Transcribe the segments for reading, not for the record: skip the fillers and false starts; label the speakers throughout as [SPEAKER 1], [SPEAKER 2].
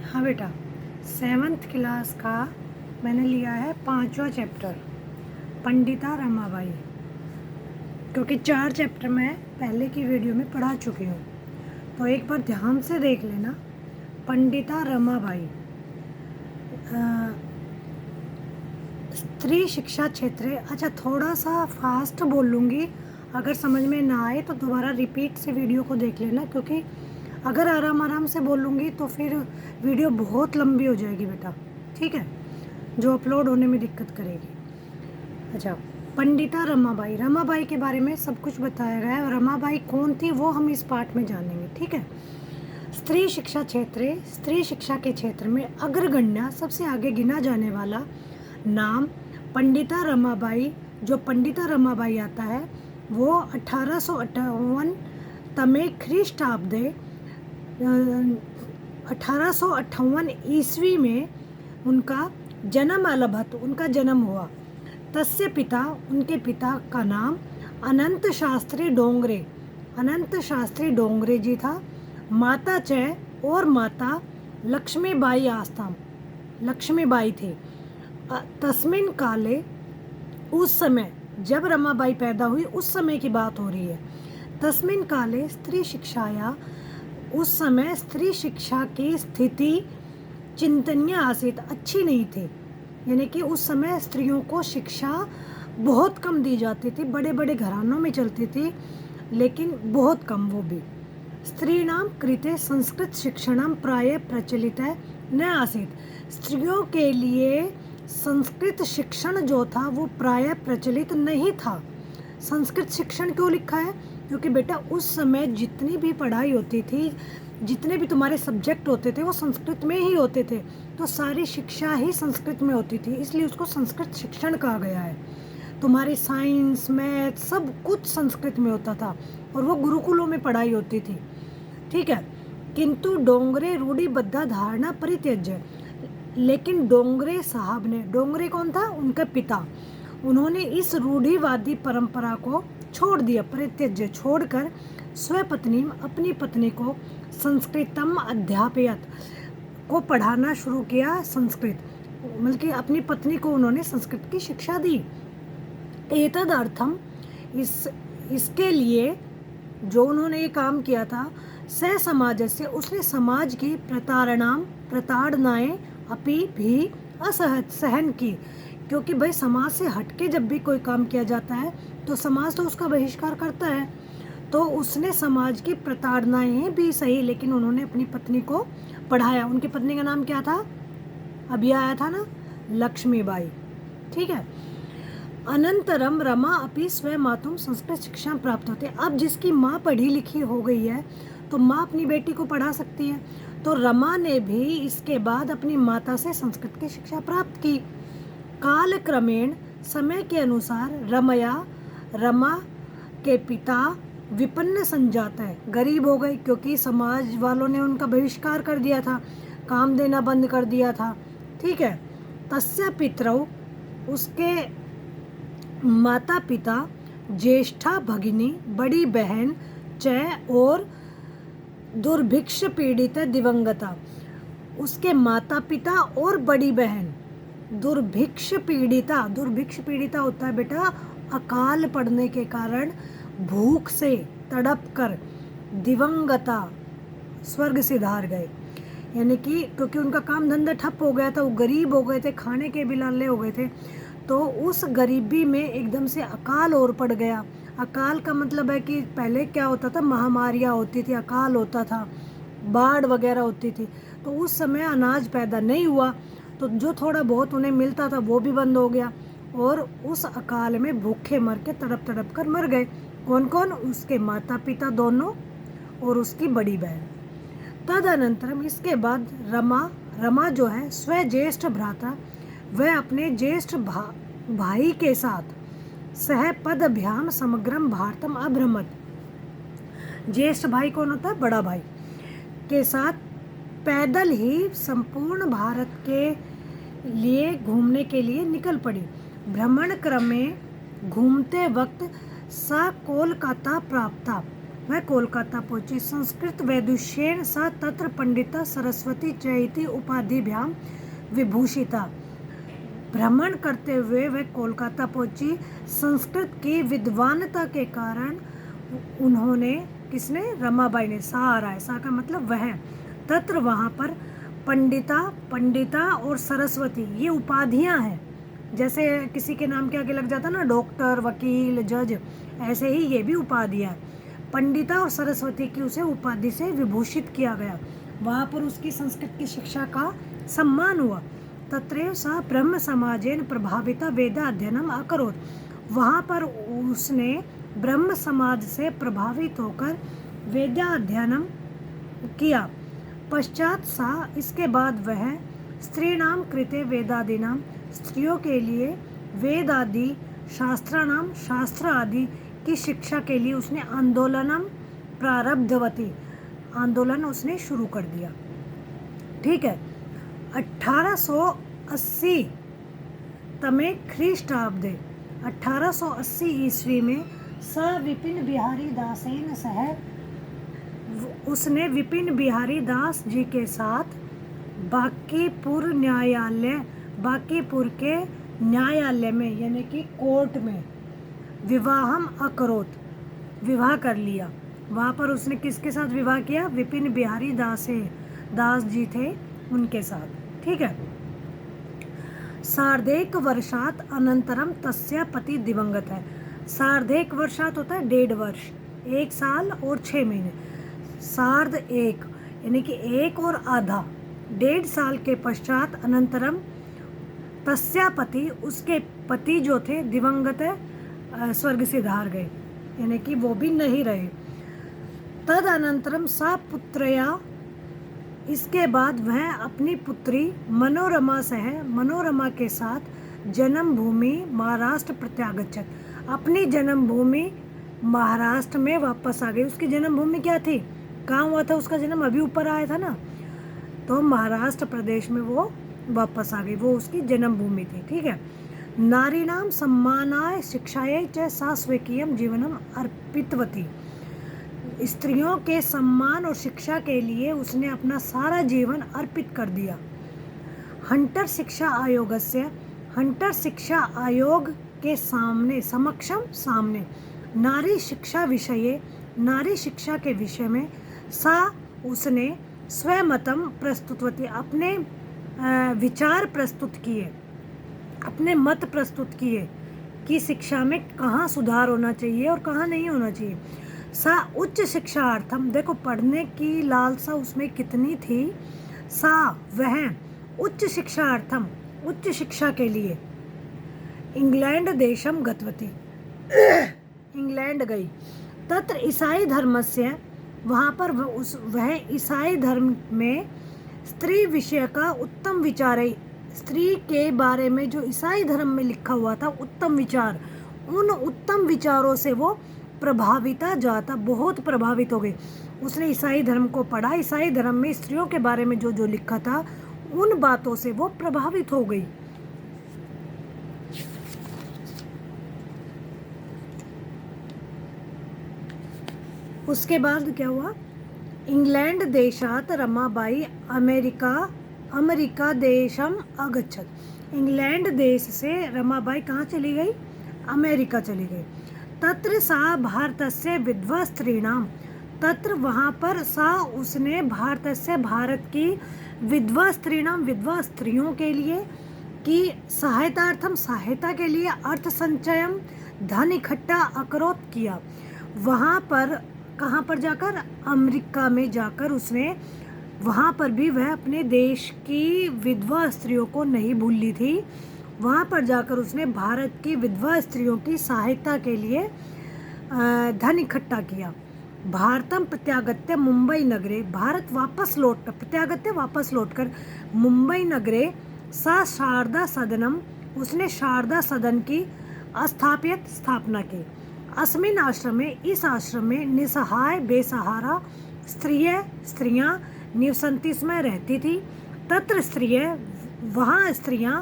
[SPEAKER 1] हाँ बेटा, 7th class का मैंने लिया है 5वां चैप्टर पंडिता रमाबाई, क्योंकि 4 चैप्टर मैं पहले की वीडियो में पढ़ा चुकी हूँ। तो एक बार ध्यान से देख लेना। पंडिता रमाबाई स्त्री शिक्षा क्षेत्र। अच्छा, थोड़ा सा फास्ट बोल लूँगी, अगर समझ में ना आए तो दोबारा रिपीट से वीडियो को देख लेना, क्योंकि अगर आराम आराम से बोलूँगी तो फिर वीडियो बहुत लंबी हो जाएगी बेटा, ठीक है, जो अपलोड होने में दिक्कत करेगी। अच्छा, पंडिता रमाबाई, रमाबाई के बारे में सब कुछ बताया गया है। रमाबाई कौन थी वो हम इस पाठ में जानेंगे, ठीक है। स्त्री शिक्षा क्षेत्र, स्त्री शिक्षा के क्षेत्र में अग्रगण्य, सबसे आगे गिना जाने वाला नाम पंडिता रमाबाई। जो पंडिता रमाबाई आता है वो 1858 तमे ख्रीष्टाब्दे 1858 ईस्वी में उनका जन्म अलभत, उनका जन्म हुआ। तस्य पिता, उनके पिता का नाम अनंत शास्त्री डोंगरे, अनंत शास्त्री डोंगरे जी था। माता च और माता लक्ष्मीबाई आस्ताम, लक्ष्मीबाई थी। तस्मिन काले, उस समय जब रमाबाई पैदा हुई उस समय की बात हो रही है। तस्मिन काले स्त्री शिक्षाया, उस समय स्त्री शिक्षा की स्थिति चिंतनीय आसीत, अच्छी नहीं थी। यानी कि उस समय स्त्रियों को शिक्षा बहुत कम दी जाती थी, बड़े बड़े घरानों में चलती थी लेकिन बहुत कम, वो भी। स्त्रीणाम कृते संस्कृत शिक्षणम प्राय प्रचलित है न आसीत, स्त्रियों के लिए संस्कृत शिक्षण जो था वो प्राय प्रचलित नहीं था। संस्कृत शिक्षण क्यों लिखा है? क्योंकि बेटा उस समय जितनी भी पढ़ाई होती थी, जितने भी तुम्हारे सब्जेक्ट होते थे वो संस्कृत में ही होते थे, तो सारी शिक्षा ही संस्कृत में होती थी, इसलिए उसको संस्कृत शिक्षण कहा गया है। तुम्हारी साइंस, मैथ सब कुछ संस्कृत में होता था और वो गुरुकुलों में पढ़ाई होती थी, ठीक है। किंतु डोंगरे रूढ़िबद्ध धारणा परित्यज्य, लेकिन डोंगरे साहब ने, डोंगरे कौन था? उनके पिता, उन्होंने इस रूढ़िवादी परंपरा को छोड़ दिया, परित्यज्य छोड़कर स्वपत्नी, अपनी पत्नी को संस्कृतम अध्यापयत, को पढ़ाना शुरू किया, संस्कृत, मतलब कि अपनी पत्नी को उन्होंने संस्कृत की शिक्षा दी। एतदर्थम, इसके लिए जो उन्होंने ये काम किया था, स समाज से, उसने समाज की प्रताड़नाएं अपी भी सहन की, क्योंकि भाई समाज से हटके जब भी कोई काम किया जाता है तो समाज तो उसका बहिष्कार करता है। तो उसने समाज की प्रताड़नाएं भी सही, लेकिन उन्होंने अपनी पत्नी को पढ़ाया। उनकी पत्नी का नाम क्या था? अभी आया था ना, लक्ष्मीबाई, ठीक है। अनंतरम रमा अपनी स्वयं मातुम संस्कृत शिक्षा प्राप्त होते। अब जिसकी माँ पढ़ी लिखी हो गई है तो माँ अपनी बेटी को पढ़ा सकती है, तो रमा ने भी इसके बाद अपनी माता से संस्कृत की शिक्षा प्राप्त की। काल क्रमेण, समय के अनुसार रमा के पिता विपन्न संजात है, गरीब हो गए, क्योंकि समाज वालों ने उनका बहिष्कार कर दिया था, काम देना बंद कर दिया था, ठीक है। तस्य पितरौ, उसके माता पिता, ज्येष्ठा भगिनी, बड़ी बहन, च और दुर्भिक्ष पीड़ित दिवंगता, उसके माता पिता और बड़ी बहन दुर्भिक्ष पीड़िता, दुर्भिक्ष पीड़िता होता है बेटा अकाल पड़ने के कारण भूख से तड़प कर, दिवंगता स्वर्ग सिधार गए, यानी कि क्योंकि उनका काम धंधा ठप हो गया था, वो गरीब हो गए थे, खाने के भी लाले हो गए थे, तो उस गरीबी में एकदम से अकाल और पड़ गया। अकाल का मतलब है कि पहले क्या होता था, महामारियाँ होती थी, अकाल होता था, बाढ़ वगैरह होती थी, तो उस समय अनाज पैदा नहीं हुआ, तो जो थोड़ा बहुत उन्हें मिलता था वो भी बंद हो गया, और उस अकाल में भूखे मर के तड़प तड़प कर मर गए। कौन कौन? उसके माता पिता दोनों और उसकी बड़ी बहन। तदनंतरम, इसके बाद रमा जो है स्व ज्येष्ठ भ्राता, वह अपने ज्येष्ठ भाई के साथ सहपदभ्याम समग्रम भारतम अभ्रमत, ज्येष्ठ भाई कौन होता है? बड़ा भाई, के साथ पैदल ही संपूर्ण भारत के लिए घूमने के लिए निकल पड़ी। भ्रमण क्रम में घूमते वक्त सा कोलकाता प्राप्त था, वह कोलकाता पहुंची। संस्कृत वैदुष्येन सा तत्र पंडिता सरस्वती चैति उपाधिभ्याम विभूषिता। भ्रमण करते हुए वह कोलकाता पहुंची। संस्कृत की विद्वानता के कारण उन्होंने, किसने, रमाबाई ने, सा आ रहा है, सा का मतलब वह, तत्र वहाँ पर पंडिता और सरस्वती ये उपाधियाँ हैं। जैसे किसी के नाम के आगे लग जाता ना डॉक्टर, वकील, जज, ऐसे ही ये भी उपाधियाँ हैं। पंडिता और सरस्वती की उसे उपाधि से विभूषित किया गया। वहाँ पर उसकी संस्कृत की शिक्षा का सम्मान हुआ। तत्रैव सा ब्रह्म समाजेन प्रभाविता वेद अध्ययनम अकरोत्। वहाँ पर उसने ब्रह्म समाज से प्रभावित होकर वेदाध्ययनम किया। पश्चात सा, इसके बाद वह स्त्रीणाम कृते वेदादीनाम, स्त्रियों के लिए वेद आदि, शास्त्राणाम, शास्त्र आदि की शिक्षा के लिए उसने आंदोलनम प्रारब्धवती, आंदोलन उसने शुरू कर दिया। ठीक है। 1880 तमे ख्रीष्टाब्दे, 1880 ईस्वी में स विपिन बिहारी दासेन सह, उसने विपिन बिहारी दास जी के साथ बांकीपुर न्यायालय, बांकीपुर के न्यायालय में यानी कि कोर्ट में विवाहम अकरोत, विवाह कर लिया। वहाँ पर उसने किसके साथ विवाह किया? विपिन बिहारी दास जी थे, उनके साथ। ठीक है। सार्धेक वर्षात अनंतरम तस्य पति दिवंगत है। सार्धेक वर्षात होता है 1.5 वर्ष, 1 साल और 6 महीने। सार्ध एक यानी कि 1 और आधा, 1.5 साल के पश्चात अनंतरम तस्या पति, उसके पति जो थे, दिवंगत है, स्वर्ग से धार गए, यानी कि वो भी नहीं रहे। तद अनंतरम सा पुत्रया, इसके बाद वह अपनी पुत्री मनोरमा मनोरमा के साथ जन्मभूमि महाराष्ट्र प्रत्यागच्छत, अपनी जन्मभूमि महाराष्ट्र में वापस आ गई। उसकी जन्मभूमि क्या थी? कहाँ हुआ था उसका जन्म? अभी ऊपर आया था ना, तो महाराष्ट्र प्रदेश में वो वापस आ गई, वो उसकी जन्मभूमि थी। ठीक है। नारीणाम सम्मानाय शिक्षायै च सा स्वकीयम जीवनम अर्पितवती। स्त्रियों के सम्मान और शिक्षा के लिए उसने अपना सारा जीवन अर्पित कर दिया। हंटर शिक्षा आयोगस्य, हंटर शिक्षा आयोग के सामने नारी शिक्षा विषये, नारी शिक्षा के विषय में सा, उसने स्वमतम प्रस्तुतवती, अपने विचार प्रस्तुत किए, अपने मत प्रस्तुत किए कि शिक्षा में कहाँ सुधार होना चाहिए और कहाँ नहीं होना चाहिए। सा उच्च शिक्षार्थम, देखो पढ़ने की लालसा उसमें कितनी थी। सा वह उच्च शिक्षार्थम, उच्च शिक्षा के लिए इंग्लैंड देशम गतवती, इंग्लैंड गई। तत्र ईसाई धर्मस्य, वहाँ पर वह ईसाई धर्म में स्त्री विषय का उत्तम विचार है, स्त्री के बारे में जो ईसाई धर्म में लिखा हुआ था उत्तम विचार, उन उत्तम विचारों से वो प्रभाविता जाता, बहुत प्रभावित हो गई। उसने ईसाई धर्म को पढ़ा, ईसाई धर्म में स्त्रियों के बारे में जो जो लिखा था उन बातों से वो प्रभावित हो गई। उसके बाद क्या हुआ? इंग्लैंड देशात रमाबाई अमेरिका देशम अगच्छत। इंग्लैंड देश से रमाबाई कहाँ चली गई? अमेरिका चली गई। तत्र सा भारतस्य विधवा स्त्रीणाम, तत्र वहाँ पर सा, उसने भारतस्य, भारत की, विधवा स्त्रीणाम, विधवा स्त्रियों के लिए की, सहायतार्थम, सहायता के लिए, अर्थ संचयम, धन इकट्ठा अकरोत किया। वहाँ पर कहाँ पर जाकर? अमेरिका में जाकर उसने, वहाँ पर भी वह अपने देश की विधवा स्त्रियों को नहीं भूली थी। वहाँ पर जाकर उसने भारत की विधवा स्त्रियों की सहायता के लिए धन इकट्ठा किया। भारतम प्रत्यागत्य मुंबई नगरे, भारत वापस लौट, प्रत्यागत्य वापस लौटकर मुंबई नगरे सा शारदा सदनम, उसने शारदा सदन की स्थापना की। अस्मिन आश्रम में, इस आश्रम में निसहाय, बेसहारा स्त्रियां निवसंती, इसमें रहती थी। तत्र स्त्रिय, वहाँ स्त्रियां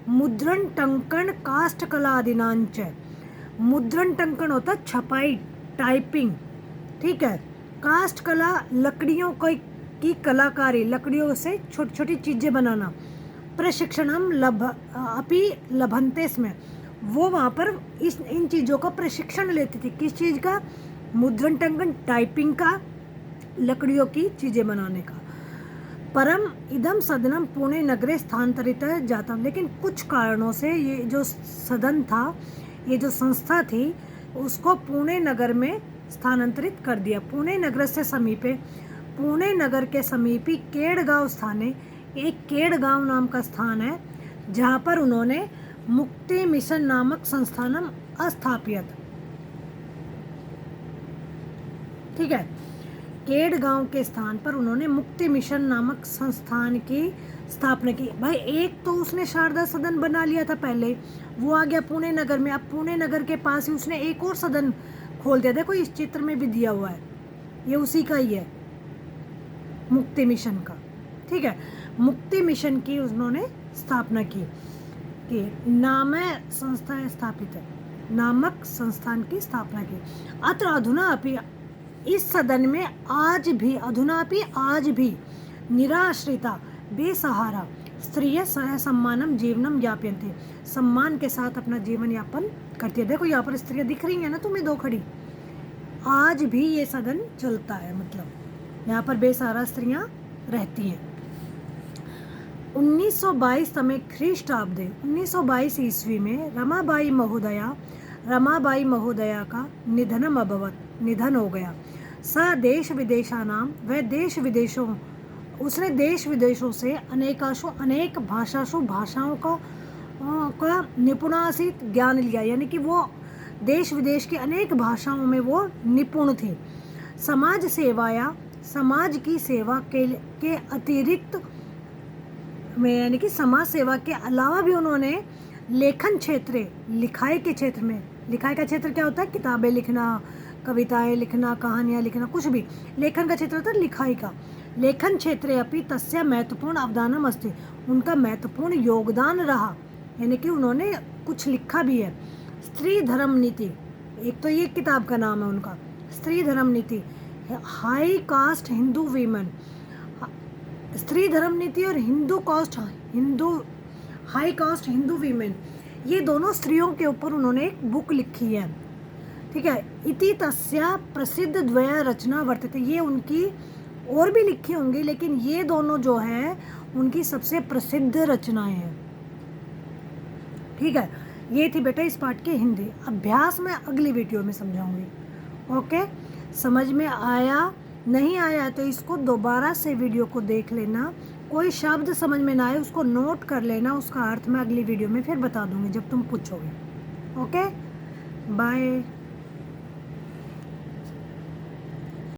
[SPEAKER 1] मुद्रण टंकन काष्ठकला आदिनांच, मुद्रण टंकन होता छपाई, टाइपिंग, ठीक है। कास्ट कला लकड़ियों की कलाकारी, लकड़ियों से छोटी छोटी चीज़ें बनाना। प्रशिक्षणम अपि लभन्ते स्म, वो वहाँ पर इन चीज़ों का प्रशिक्षण लेती थी। किस चीज़ का? मुद्रण टंकन, टाइपिंग का, लकड़ियों की चीज़ें बनाने का। परम इदम सदनम पुणे नगरे स्थानांतरित जाता, लेकिन कुछ कारणों से ये जो सदन था, ये जो संस्था थी, उसको पुणे नगर में स्थानांतरित कर दिया। पुणे नगर से समीपे, पुणे नगर के समीपी केड़गांव स्थाने, एक केड़गांव नाम का स्थान है जहाँ पर उन्होंने मुक्ति मिशन नामक संस्थानम स्थापित। ठीक है, केड़गांव के स्थान पर उन्होंने मुक्ति मिशन नामक संस्थान की स्थापना की। भाई एक तो उसने शारदा सदन बना लिया था पहले, वो आ गया पुणे नगर में। अब पुणे नगर के पास ही उसने एक और सदन खोल दिया। देखो इस चित्र में भी दिया हुआ है, ये उसी का ही है, मुक्ति मिशन का। ठीक है, मुक्ति मिशन की उन्होंने स्थापना की कि नाम संस्था स्थापित है, नामक संस्थान की स्थापना की। अत्र अधुना अपि, इस सदन में आज भी, अधुना भी आज भी, निराश्रिता बेसहारा स्त्रिय सम्मानम जीवनम यापयन्ते, सम्मान के साथ अपना जीवन यापन करती है। देखो यहाँ पर स्त्रियाँ दिख रही हैं ना तुम्हें दो खड़ी, आज भी ये सदन चलता है, मतलब यहाँ पर बेसहारा स्त्रियाँ रहती हैं। 1922 तमे ख्रीष्टाब्दे, 1922 ईस्वी में रमाबाई महोदया का निधनम अभवत, निधन हो गया। स देश विदेशानाम, वह देश विदेशों, उसने देश विदेशों से अनेक भाषाओं का निपुणासित ज्ञान लिया, यानी कि वो देश विदेश की अनेक भाषाओं में वो निपुण थी। समाज सेवाया, समाज की सेवा के अतिरिक्त में, यानी कि समाज सेवा के अलावा भी उन्होंने लेखन क्षेत्र, लिखाई के क्षेत्र में, लिखाई का क्षेत्र क्या होता है? किताबें लिखना, कविताएं लिखना, कहानियाँ लिखना, कुछ भी। लेखन का क्षेत्र होता है लिखाई का। लेखन क्षेत्रे अपि तस्य महत्वपूर्ण अवदानम अस्ति, उनका महत्वपूर्ण योगदान रहा, यानी कि उन्होंने कुछ लिखा भी है। स्त्री धर्म नीति, एक तो ये किताब का नाम है उनका, स्त्री धर्म नीति। हाई कास्ट हिंदू वीमेन, स्त्री धर्म नीति और हाई कास्ट हिंदू वीमेन, ये दोनों स्त्रियों के ऊपर उन्होंने एक बुक लिखी है। ठीक है, इति तस्या प्रसिद्ध द्वया रचना वर्तते, ये उनकी और भी लिखी होंगी, लेकिन ये दोनों जो है उनकी सबसे प्रसिद्ध रचनाएं हैं। ठीक है, ये थी बेटा इस पाठ की हिंदी। अभ्यास मैं अगली वीडियो में समझाऊंगी। ओके, समझ में आया? नहीं आया तो इसको दोबारा से वीडियो को देख लेना। कोई शब्द समझ में ना आए उसको नोट कर लेना, उसका अर्थ मैं अगली वीडियो में फिर बता दूंगी जब तुम पूछोगे। Okay, bye.